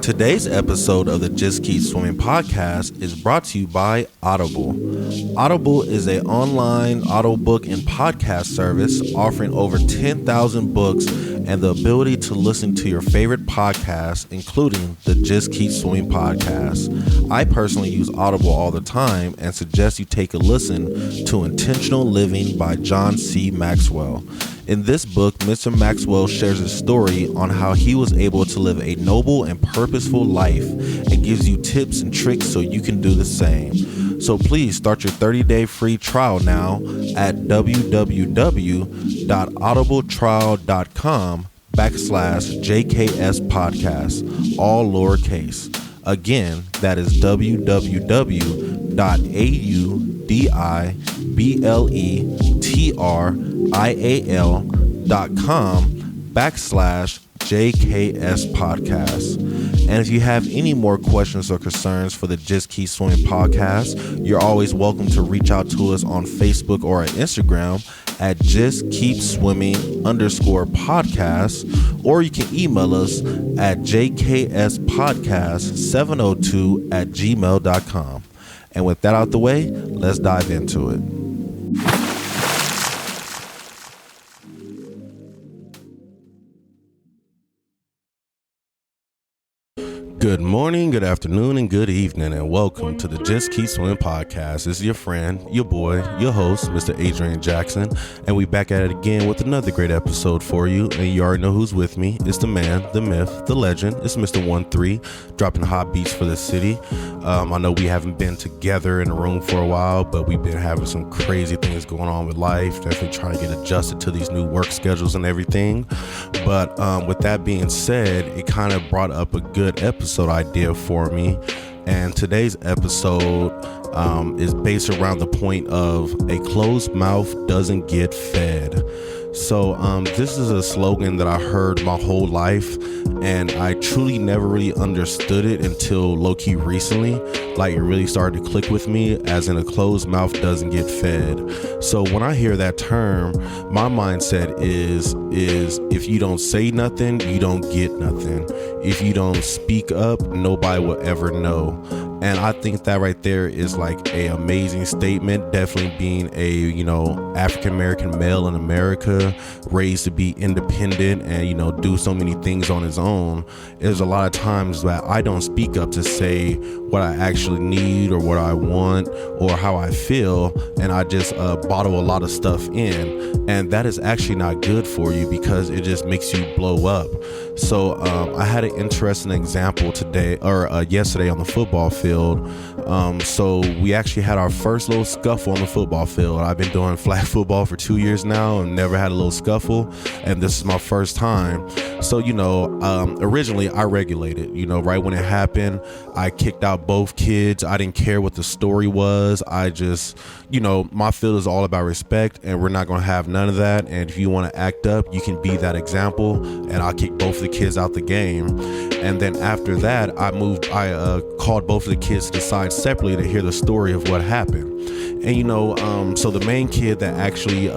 Today's episode of the Just Keep Swimming podcast is brought to you by Audible. Audible is an online audiobook and podcast service offering over 10,000 books and the ability to listen to your favorite podcasts, including the Just Keep Swimming podcast. I personally use Audible all the time and suggest you take a listen to Intentional Living by John C. Maxwell. In this book, Mr. Maxwell shares his story on how he was able to live a noble and purposeful life and gives you tips and tricks so you can do the same. So please start your 30-day free trial now at www.audibletrial.com/JKS podcast, all lowercase. Again, that is www.audibletrial.com/JKS podcast. And if you have any more questions or concerns for the Just Keep Swimming podcast, you're always welcome to reach out to us on Facebook or at Instagram at Just Keep Swimming _podcast, or you can email us at jkspodcast702@gmail.com. And with that out the way, let's dive into it. Good morning, good afternoon, and good evening, and welcome to the Just Keep Swimming podcast. This is your friend, your boy, your host, Mr. Adrian Jackson, and we back at it again with another great episode for you. And you already know who's with me. It's the man, the myth, the legend. It's Mr. 1-3, dropping hot beats for the city. I know we haven't been together in a room for a while, but we've been having some crazy things going on with life. Definitely trying to get adjusted to these new work schedules and everything. But with that being said, it kind of brought up a good episode idea for me, and today's episode is based around the point of a closed mouth doesn't get fed. So this is a slogan that I heard my whole life, and I truly never really understood it until low-key recently. Like, it really started to click with me, as in a closed mouth doesn't get fed. So when I hear that term, my mindset is if you don't say nothing, you don't get nothing. If you don't speak up, nobody will ever know. And I think that right there is like a amazing statement. Definitely being a, African-American male in America, raised to be independent and, do so many things on his own. There's a lot of times that I don't speak up to say what I actually need or what I want or how I feel. And I just bottle a lot of stuff in. And that is actually not good for you because it just makes you blow up. So I had an interesting example yesterday on the football field. So we actually had our first little scuffle on the football field. I've been doing flag football for 2 years now and never had a little scuffle, and this is my first time. So originally I regulated, right when it happened, I kicked out both kids. I didn't care what the story was. I just, my field is all about respect, and we're not going to have none of that. And if you want to act up, you can be that example, and I'll kick both of the kids out the game. And then after that, I called both of the kids to the side separately to hear the story of what happened. And so the main kid that actually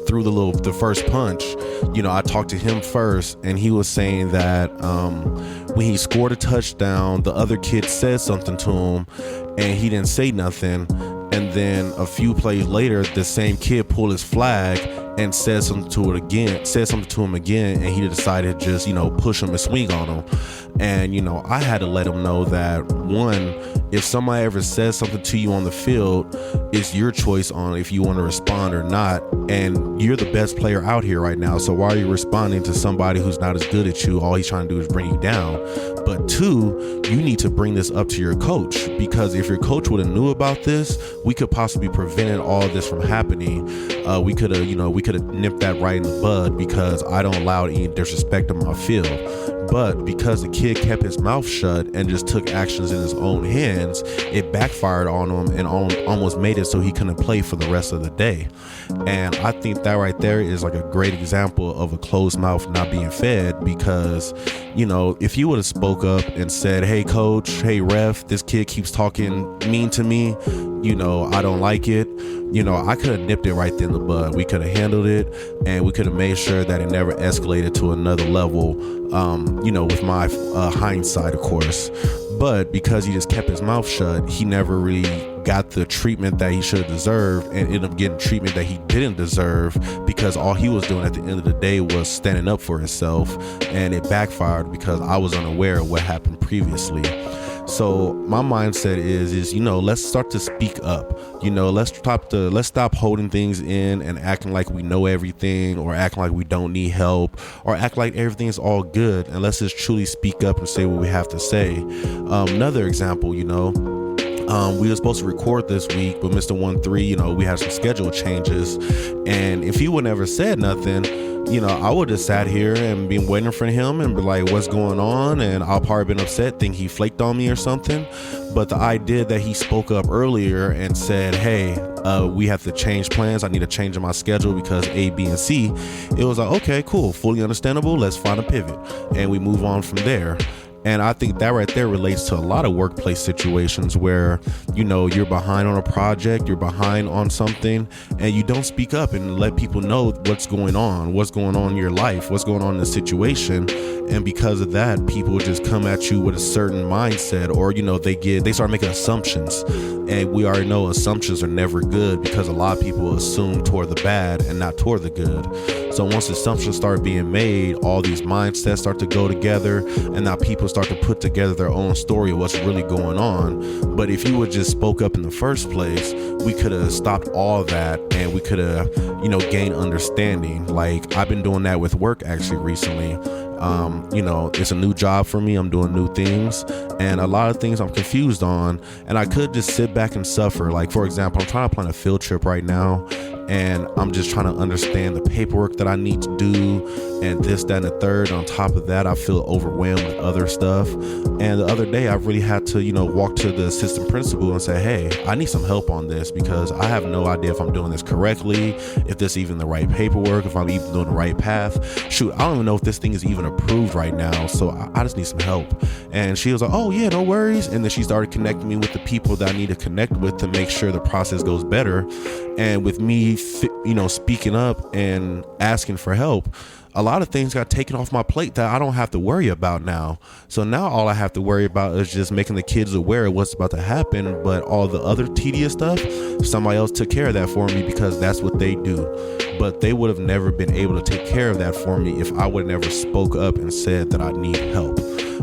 threw the first punch, I talked to him first, and he was saying that when he scored a touchdown, the other kid said something to him and he didn't say nothing. And then a few plays later, the same kid pulled his flag and said something to him again, and he decided to just, push him and swing on him. And, I had to let him know that, one, if somebody ever says something to you on the field, it's your choice on if you want to respond or not. And you're the best player out here right now. So why are you responding to somebody who's not as good as you? All he's trying to do is bring you down. But two, you need to bring this up to your coach, because if your coach would have knew about this, we could possibly prevented all of this from happening. We could have nipped that right in the bud, because I don't allow any disrespect on my field. But because the kid kept his mouth shut and just took actions in his own hands, it backfired on him and almost made it so he couldn't play for the rest of the day. And I think that right there is like a great example of a closed mouth not being fed, because, if you would have spoke up and said, hey coach, hey ref, this kid keeps talking mean to me, I don't like it. I could have nipped it right there in the bud. We could have handled it, and we could have made sure that it never escalated to another level, with my hindsight, of course. But because he just kept his mouth shut, he never really got the treatment that he should have deserved, and ended up getting treatment that he didn't deserve, because all he was doing at the end of the day was standing up for himself, and it backfired because I was unaware of what happened previously. So my mindset is let's start to speak up. Let's stop holding things in and acting like we know everything, or acting like we don't need help, or act like everything's all good, and let's just truly speak up and say what we have to say. Another example, we were supposed to record this week, but Mr. 1-3, we had some schedule changes, and if he would never said nothing, I would have sat here and been waiting for him and be like, what's going on? And I'll probably been upset, think he flaked on me or something. But the idea that he spoke up earlier and said, hey, we have to change plans. I need a change in my schedule because A, B, and C. It was like, okay, cool, fully understandable. Let's find a pivot. And we move on from there. And I think that right there relates to a lot of workplace situations where, you're behind on a project, you're behind on something, and you don't speak up and let people know what's going on in your life, what's going on in the situation. And because of that, people just come at you with a certain mindset, or, they start making assumptions. And we already know assumptions are never good, because a lot of people assume toward the bad and not toward the good. So once assumptions start being made, all these mindsets start to go together, and now people start to put together their own story of what's really going on. But if you would just spoke up in the first place, we could have stopped all that, and we could have, gained understanding. Like, I've been doing that with work actually recently. It's a new job for me. I'm doing new things, and a lot of things I'm confused on, and I could just sit back and suffer. Like, for example, I'm trying to plan a field trip right now, and I'm just trying to understand the paperwork that I need to do, and this, that, and the third. On top of that, I feel overwhelmed with other stuff. And the other day, I really had to, walk to the assistant principal and say, hey, I need some help on this, because I have no idea if I'm doing this correctly, if this is even the right paperwork, if I'm even doing the right path. Shoot, I don't even know if this thing is even approved right now, so I just need some help. And she was like, oh yeah, no worries. And then she started connecting me with the people that I need to connect with to make sure the process goes better. And with me, speaking up and asking for help, a lot of things got taken off my plate that I don't have to worry about now. So now all I have to worry about is just making the kids aware of what's about to happen. But all the other tedious stuff, somebody else took care of that for me, because that's what they do. But they would have never been able to take care of that for me if I would have never spoke up and said that I need help.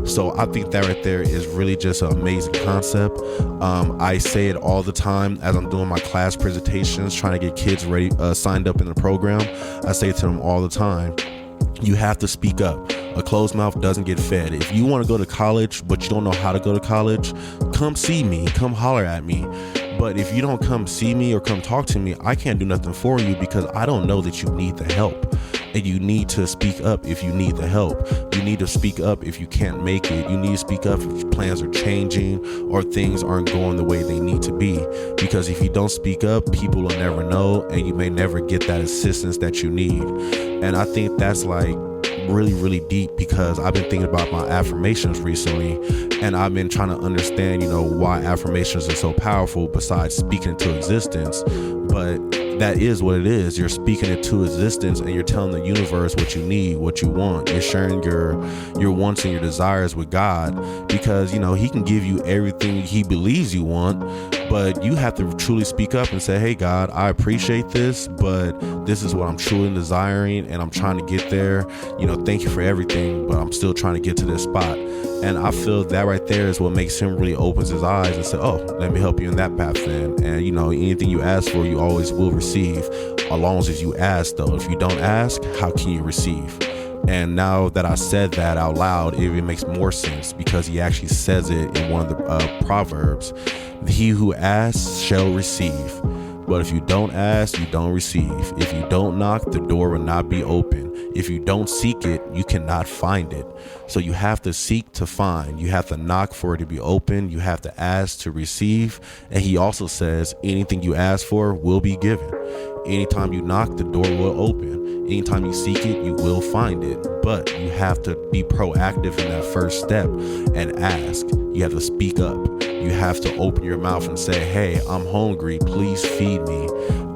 So I think that right there is really just an amazing concept. I say it all the time as I'm doing my class presentations, trying to get kids ready, signed up in the program. I say to them all the time, you have to speak up. A closed mouth doesn't get fed. If you want to go to college, but you don't know how to go to college, come see me, come holler at me. But if you don't come see me or come talk to me, I can't do nothing for you, because I don't know that you need the help. And you need to speak up if you need the help. You need to speak up if you can't make it. You need to speak up if plans are changing or things aren't going the way they need to be. Because if you don't speak up, people will never know, and you may never get that assistance that you need. And I think that's like really, really deep, because I've been thinking about my affirmations recently, and I've been trying to understand, why affirmations are so powerful besides speaking into existence. But that is what it is. You're speaking it to existence, and you're telling the universe what you need, what you want. You're sharing your wants and your desires with God, because he can give you everything he believes you want, but you have to truly speak up and say, hey God, I appreciate this, but this is what I'm truly desiring, and I'm trying to get there. Thank you for everything, but I'm still trying to get to this spot. And I feel that right there is what makes him really opens his eyes and say, oh, let me help you in that path then. And anything you ask for, you always will receive, as long as you ask. Though if you don't ask, how can you receive? And now that I said that out loud, it even makes more sense, because he actually says it in one of the Proverbs. He who asks shall receive, but if you don't ask, you don't receive. If you don't knock, the door will not be open. If you don't seek it, you cannot find it. So you have to seek to find. You have to knock for it to be open. You have to ask to receive. And he also says anything you ask for will be given. Anytime you knock, the door will open. Anytime you seek it, you will find it. But you have to be proactive in that first step and ask. You have to speak up. You have to open your mouth and say, hey, I'm hungry, please feed me.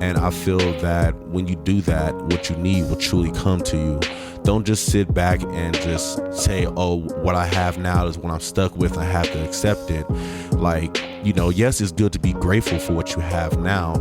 And I feel that when you do that, what you need will truly come to you. Don't just sit back and just say, oh, what I have now is what I'm stuck with. I have to accept it. Like, yes, it's good to be grateful for what you have now.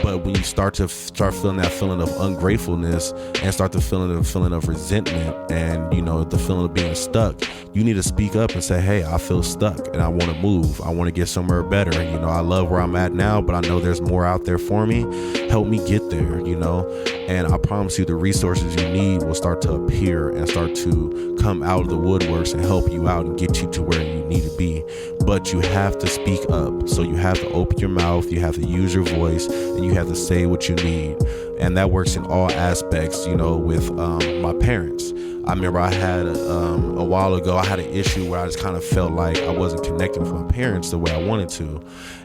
But when you start feeling that feeling of ungratefulness and start the feeling of resentment and, the feeling of being stuck, you need to speak up and say, hey, I feel stuck and I want to move. I want to get somewhere better. I love where I'm at now, but I know there's more out there for me. Help me get there, and I promise you the resources you need will start to appear and start to come out of the woodworks and help you out and get you to where you need to be. But you have to speak up. So you have to open your mouth, you have to use your voice, and you have to say what you need. And that works in all aspects, with my parents. I remember I had a while ago, I had an issue where I just kind of felt like I wasn't connecting with my parents the way I wanted to.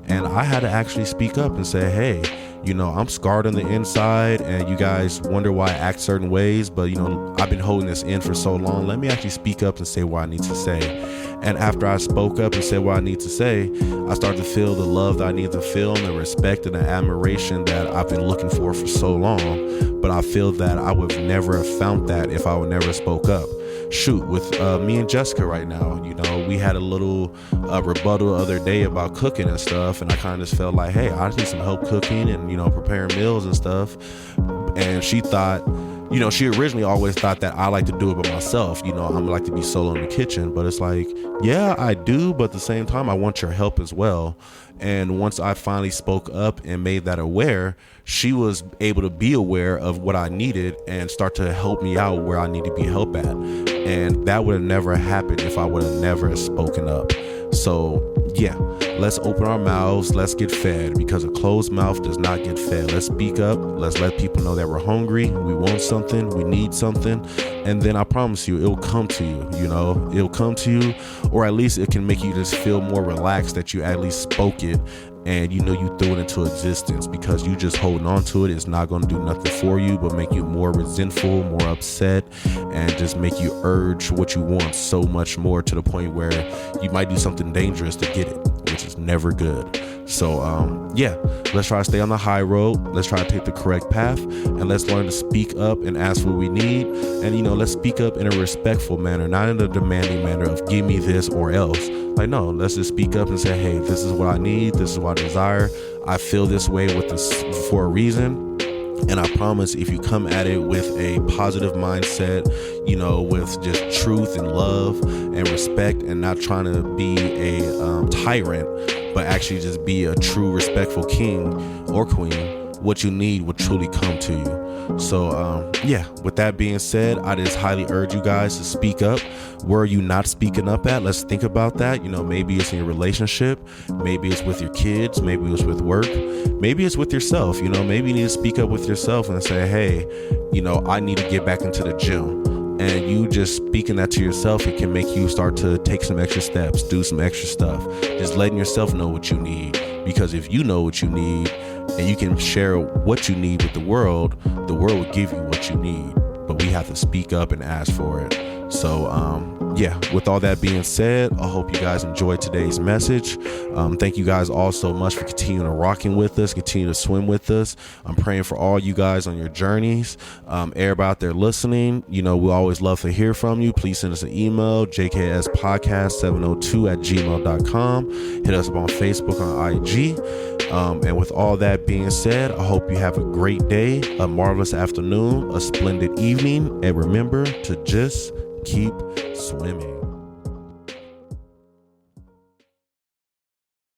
And I had to actually speak up and say, hey, I'm scarred on the inside and you guys wonder why I act certain ways, but I've been holding this in for so long. Let me actually speak up and say what I need to say. And after I spoke up and said what I need to say, I started to feel the love that I need to feel and the respect and the admiration that I've been looking for so long. But I feel that I would never have found that if I would never spoke up. Shoot, with me and Jessica right now, we had a little rebuttal the other day about cooking and stuff, and I kind of just felt like, hey, I just need some help cooking and preparing meals and stuff. And she thought, she originally always thought that I like to do it by myself. I'm like to be solo in the kitchen, but it's like, yeah, I do, but at the same time, I want your help as well. And once I finally spoke up and made that aware, she was able to be aware of what I needed and start to help me out where I need to be helped at. And that would have never happened if I would have never spoken up. So yeah, let's open our mouths, let's get fed, because a closed mouth does not get fed. Let's speak up, let's let people know that we're hungry, we want something, we need something, and then I promise you, it'll come to you, it'll come to you, or at least it can make you just feel more relaxed that you at least spoke it and you threw it into existence, because you just holding on to it is not going to do nothing for you but make you more resentful, more upset, and just make you urge what you want so much more, to the point where you might do something dangerous to get it, which is never good. So yeah, let's try to stay on the high road, let's try to take the correct path, and let's learn to speak up and ask what we need. And let's speak up in a respectful manner, not in a demanding manner of give me this or else. Like, no, let's just speak up and say, hey, this is what I need, this is what I desire, I feel this way with this for a reason. And I promise, if you come at it with a positive mindset, with just truth and love and respect, and not trying to be a tyrant, but actually just be a true respectful king or queen, what you need will truly come to you. So yeah, with that being said, I just highly urge you guys to speak up. Where are you not speaking up at? Let's think about that. Maybe it's in your relationship, maybe it's with your kids, maybe it's with work, maybe it's with yourself. Maybe you need to speak up with yourself and say, hey, I need to get back into the gym. And you just speaking that to yourself, it can make you start to take some extra steps, do some extra stuff, just letting yourself know what you need. Because if you know what you need and you can share what you need with the world will give you what you need. But we have to speak up and ask for it. So yeah, with all that being said, I hope you guys enjoyed today's message. Thank you guys all so much for continuing to rocking with us, continue to swim with us. I'm praying for all you guys on your journeys. Everybody out there listening, we always love to hear from you. Please send us an email, jkspodcast702@gmail.com. Hit us up on Facebook, on IG. And with all that being said, I hope you have a great day, a marvelous afternoon, a splendid evening, and remember to just keep swimming.